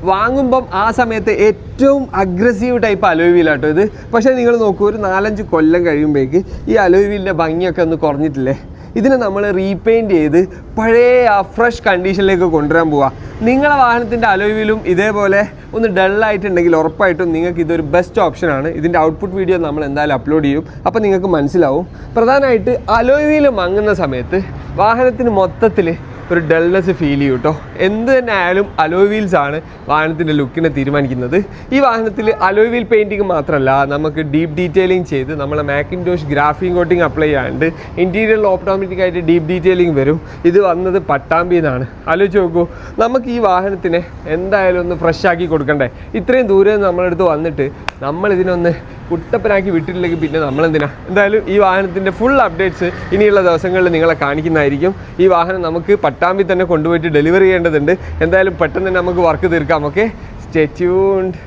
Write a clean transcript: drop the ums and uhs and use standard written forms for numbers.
വാങ്ങുമ്പം ആ സമയത്ത് ഏറ്റവും അഗ്രസീവ് ടൈപ്പ് അലോയ് വീലാട്ടോ ഇത്. പക്ഷേ നിങ്ങൾ നോക്കൂ, ഒരു 4-5 കൊല്ലം കഴിയുമ്പോഴേക്ക് ഈ അലോയ് വീലിൻ്റെ ഭംഗിയൊക്കെ ഒന്ന് കുറഞ്ഞിട്ടില്ലേ? ഇതിനെ നമ്മൾ റീപെയിൻറ്റ് ചെയ്ത് പഴയ ആ ഫ്രഷ് കണ്ടീഷനിലേക്ക് കൊണ്ടുവരാൻ പോവുക. നിങ്ങളുടെ വാഹനത്തിൻ്റെ അലോയ് വീലും ഇതേപോലെ ഒന്ന് ഡള്ളായിട്ടുണ്ടെങ്കിൽ ഉറപ്പായിട്ടും നിങ്ങൾക്ക് ഇതൊരു ബെസ്റ്റ് ഓപ്ഷനാണ്. ഇതിൻ്റെ ഔട്ട്പുട്ട് വീഡിയോ നമ്മൾ എന്തായാലും അപ്ലോഡ് ചെയ്യും, അപ്പോൾ നിങ്ങൾക്ക് മനസ്സിലാവും. പ്രധാനമായിട്ട് അലോയ് വീല് മങ്ങുന്ന സമയത്ത് വാഹനത്തിന് മൊത്തത്തിൽ ഒരു ഡൾനെസ് ഫീൽ ചെയ്യും കേട്ടോ. എന്ത് തന്നെ ആയാലും അലോയ് വീൽസാണ് വാഹനത്തിൻ്റെ ലുക്കിനെ തീരുമാനിക്കുന്നത്. ഈ വാഹനത്തിൽ അലോയ് വീൽ പെയിൻറ്റിങ് മാത്രമല്ല, നമുക്ക് ഡീപ്പ് ഡീറ്റെയിലിംഗ് ചെയ്ത് നമ്മളെ മാക്കിൻടോഷ് ഗ്രാഫിൻ കോട്ടിങ് അപ്ലൈ ചെയ്യാണ്ട് ഇൻറ്റീരിയറിൽ ഓട്ടോമാറ്റിക്കായിട്ട് ഡീപ്പ് ഡീറ്റെയിലിംഗ് വരും. ഇത് വന്നത് പട്ടാമ്പിയിൽ നിന്നാണ്. ആലോചിച്ച് നോക്കൂ, നമുക്ക് ഈ വാഹനത്തിനെ എന്തായാലും ഒന്ന് ഫ്രഷ് ആക്കി കൊടുക്കണ്ടേ? ഇത്രയും ദൂരം നമ്മളെടുത്ത് വന്നിട്ട് നമ്മളിതിനൊന്ന് കുട്ടപ്പനാക്കി വിട്ടിട്ടില്ലെങ്കിൽ പിന്നെ നമ്മളെന്തിനാ? എന്തായാലും ഈ വാഹനത്തിൻ്റെ ഫുൾ അപ്ഡേറ്റ്സ് ഇനിയുള്ള ദിവസങ്ങളിൽ നിങ്ങളെ കാണിക്കുന്നതായിരിക്കും. ഈ വാഹനം നമുക്ക് പട്ടാമ്പി തന്നെ കൊണ്ടുപോയിട്ട് ഡെലിവറി ചെയ്യേണ്ടതുണ്ട്. എന്തായാലും പെട്ടെന്ന് തന്നെ നമുക്ക് വർക്ക് തീർക്കാം. Okay, stay tuned.